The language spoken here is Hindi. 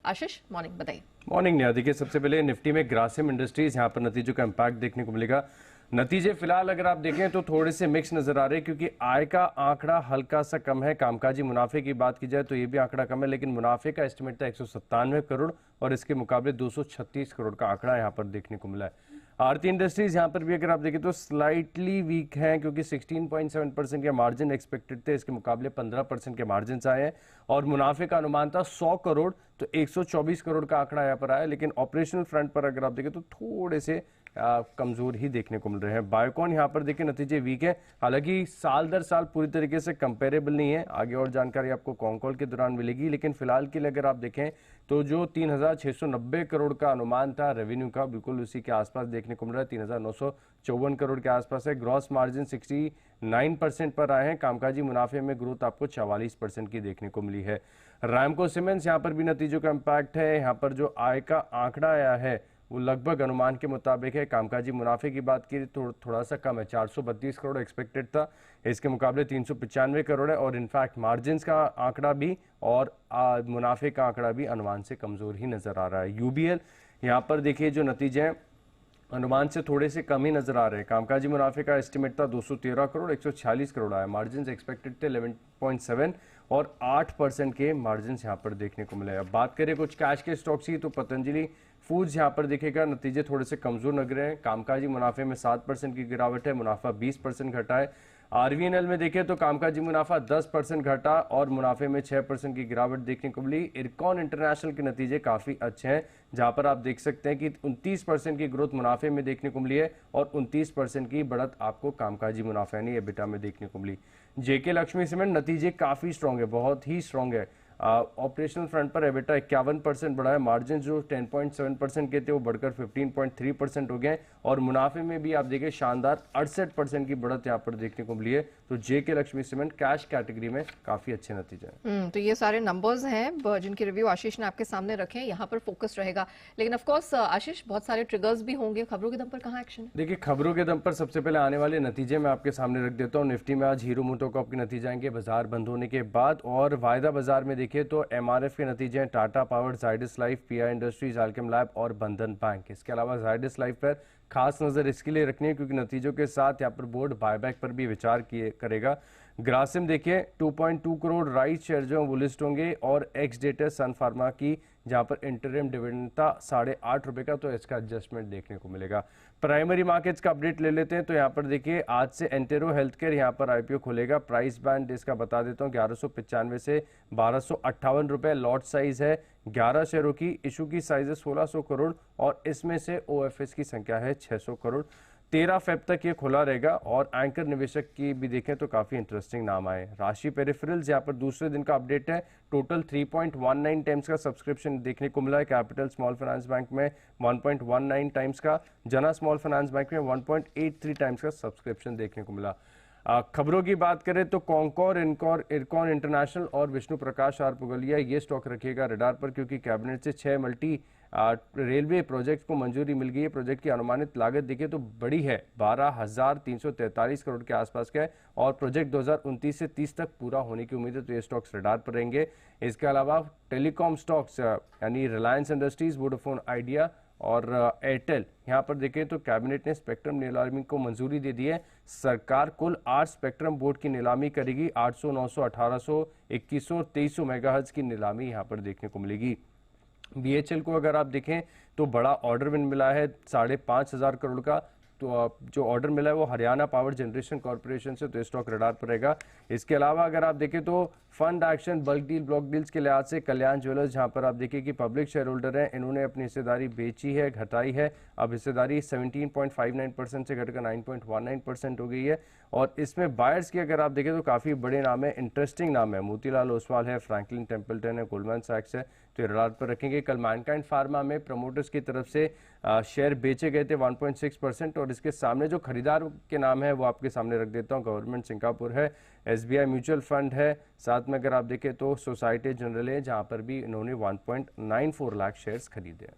आशीष, मॉर्निंग बताइए। मॉर्निंग नेहा, देखिए सबसे पहले निफ्टी में ग्रासिम इंडस्ट्रीज यहाँ पर नतीजों का इम्पैक्ट देखने को मिलेगा। नतीजे फिलहाल अगर आप देखें तो थोड़े से मिक्स नजर आ रहे हैं, क्योंकि आय का आंकड़ा हल्का सा कम है। कामकाजी मुनाफे की बात की जाए तो ये भी आंकड़ा कम है, लेकिन मुनाफे का एस्टिमेट था 197 करोड़ और इसके मुकाबले 236 करोड़ का आंकड़ा यहाँ पर देखने को मिला है। आरती इंडस्ट्रीज यहाँ पर भी अगर आप देखें तो स्लाइटली वीक है, क्योंकि 16.7% के मार्जिन एक्सपेक्टेड थे, इसके मुकाबले 15% के मार्जिन आए हैं और मुनाफे का अनुमान था 100 करोड़, तो 124 करोड़ का आंकड़ा यहाँ पर आया। लेकिन ऑपरेशनल फ्रंट पर अगर आप देखें तो थोड़े से कमजोर ही देखने को मिल रहे हैं। बायोकॉन यहाँ पर देखिए नतीजे वीक है, हालांकि साल दर साल पूरी तरीके से कंपेरेबल नहीं है। आगे और जानकारी आपको कॉल के दौरान मिलेगी, लेकिन फिलहाल के लिए अगर आप देखें तो जो 3690 करोड़ का अनुमान था रेवेन्यू का, बिल्कुल उसी के आसपास देखने को मिल रहा है। 3954 करोड़ के आसपास है। ग्रॉस मार्जिन 69% पर आए हैं। कामकाजी मुनाफे में ग्रोथ आपको 44% की देखने को मिली है। रैमको सीमेंट्स यहाँ पर भी नतीजों का इम्पैक्ट है। यहाँ पर जो आय का आंकड़ा आया है वो लगभग अनुमान के मुताबिक है। कामकाजी मुनाफे की बात की तो थोड़ा सा कम है, 432 करोड़ एक्सपेक्टेड था, इसके मुकाबले 395 करोड़ है। और इनफैक्ट मार्जिन्स का आंकड़ा भी और मुनाफे का आंकड़ा भी अनुमान से कमजोर ही नजर आ रहा है। यूबीएल यहाँ पर देखिए जो नतीजे हैं अनुमान से थोड़े से कम ही नजर आ रहे हैं। कामकाजी मुनाफे का एस्टिमेट था 213 करोड़, 146 करोड़ आया। मार्जिन एक्सपेक्टेड थे 11.7 और 8% के मार्जिन यहाँ पर देखने को मिले। अब बात करें कुछ कैश के स्टॉक्स की तो पतंजलि फूड्स यहाँ पर दिखेगा नतीजे थोड़े से कमजोर लग रहे हैं। कामकाजी मुनाफे में 7% की गिरावट है, मुनाफा 20% घटा है। आरवीएनएल में देखें तो कामकाजी मुनाफा 10% घटा और मुनाफे में 6% की गिरावट देखने को मिली। इरकॉन इंटरनेशनल के नतीजे काफी अच्छे हैं, जहां पर आप देख सकते हैं कि 29% की ग्रोथ मुनाफे में देखने को मिली है और 29% की बढ़त आपको कामकाजी मुनाफा यानी एबिटा में देखने को मिली। जेके लक्ष्मी सीमेंट नतीजे काफी स्ट्रांग है, बहुत ही स्ट्रांग है। ऑपरेशनल फ्रंट पर एबिटा 51% बढ़ा है। मार्जिन जो 10.7% के थे वो बढ़कर 15.3% हो गए और मुनाफे में भी आप देखिए शानदार 68% की बढ़त यहाँ पर देखने को मिली है। तो जेके लक्ष्मी सीमेंट कैश कैटेगरी में काफी अच्छे नतीजे हैं। तो ये सारे नंबर्स हैं जिनके रिव्यू आशीष ने आपके सामने रखे हैं, यहाँ पर फोकस रहेगा। लेकिन ऑफ कोर्स आशीष बहुत सारे ट्रिगर्स भी होंगे, खबरों के दम पर कहाँ एक्शन है? देखिए खबरों के दम पर सबसे पहले आने वाले नतीजे मैं आपके सामने रख देता हूँ। निफ्टी में आज हीरो मोटोकॉर्प के नतीजे आएंगे बाजार बंद होने के बाद, और वायदा बाजार में देखिए तो एमआरएफ के नतीजे हैं Tata power, Zydus life, pi industries, Alkem lab और बंधन बैंक। इसके अलावा जायडस लाइफ पर खास नजर इसके लिए रखनी है क्योंकि नतीजों के साथ यहाँ पर बोर्ड बायबैक पर भी विचार करेगा। ग्रासिम देखिए 2.2 करोड़ राइट शेयर जो वो लिस्ट होंगे और एक्स डेटा सन फार्मा की जहां पर इंटरिम डिविडेंड था 8.5 रुपए का, तो इसका एडजस्टमेंट देखने को मिलेगा। प्राइमरी मार्केट्स का अपडेट ले लेते हैं तो यहाँ पर देखिए आज से एंटेरो हेल्थ केयर यहाँ पर आईपीओ खुलेगा। प्राइस बैंड इसका बता देता हूँ 1195 से 1258 रुपए। लॉट साइज है 11 शेयरों की, इशू की साइज है 1600 करोड़ और इसमें से ओएफएस की संख्या है 600 करोड़। 13 फेब तक ये खुला रहेगा और एंकर निवेशक की भी देखें तो काफी इंटरेस्टिंग नाम आए। राशि पेरिफेरल्स यहाँ पर दूसरे दिन का अपडेट है। टोटल 3.19 टाइम्स का सब्सक्रिप्शन देखने को मिला है। कैपिटल स्मॉल फाइनेंस बैंक में 1.19 टाइम्स का, जना स्मॉल फाइनेंस बैंक में 1.83 टाइम्स का सब्सक्रिप्शन देखने को मिला। खबरों की बात करें तो कॉन्कोर, इरकॉन इंटरनेशनल और विष्णु प्रकाश आर पुगलिया ये स्टॉक रखिएगा रडार पर, क्योंकि कैबिनेट से 6 मल्टी रेलवे प्रोजेक्ट को मंजूरी मिल गई है। प्रोजेक्ट की अनुमानित लागत देखिए तो बड़ी है, 12,343 करोड़ के आसपास का है और प्रोजेक्ट 2029 से 30 तक पूरा होने की उम्मीद है, तो ये स्टॉक्स रडार पर रहेंगे। इसके अलावा टेलीकॉम स्टॉक्स यानी रिलायंस इंडस्ट्रीज, वोडाफोन आइडिया और एयरटेल, यहाँ पर देखें तो कैबिनेट ने स्पेक्ट्रम नीलामी को मंजूरी दे दी है। सरकार कुल 8 स्पेक्ट्रम बोर्ड की नीलामी करेगी। 800, 900, 1800, 2100 और 2300 मेगाहर्ट्ज की नीलामी यहाँ पर देखने को मिलेगी। बीएचएल को अगर आप देखें तो बड़ा ऑर्डर विन मिला है 5,500 करोड़ का, तो जो ऑर्डर मिला है वो हरियाणा पावर जनरेशन कॉर्पोरेशन से, तो स्टॉक रडार पर रहेगा। इसके अलावा अगर आप देखें तो fund action, bulk deal, block deals के लिहाज से कल्याण ज्वेलर्स जहां पर आप देखिए कि पब्लिक शेयर होल्डर हैं, इन्होंने अपनी हिस्सेदारी बेची है, घटाई है। अब हिस्सेदारी 17.59% से घटकर 9.19% हो गई है और इसमें बायर्स की अगर आप देखें तो काफी बड़े नाम है, इंटरेस्टिंग नाम है। मोतीलाल ओसवाल है, फ्रैंकलिन टेम्पल्टन है, गोल्डमैन सैक्स है, तो रडार पर रखेंगे। कल मैनकाइंड फार्मा में प्रमोटर्स की तरफ से शेयर बेचे गए थे 1.6% और इसके सामने जो खरीदार के नाम है वो आपके सामने रख देता हूँ। गवर्नमेंट सिंगापुर है, एसबीआई म्यूचुअल फंड है, साथ में अगर आप देखें तो सोसाइटी जनरल है जहां पर भी इन्होंने 1.94 लाख शेयर्स खरीदे हैं।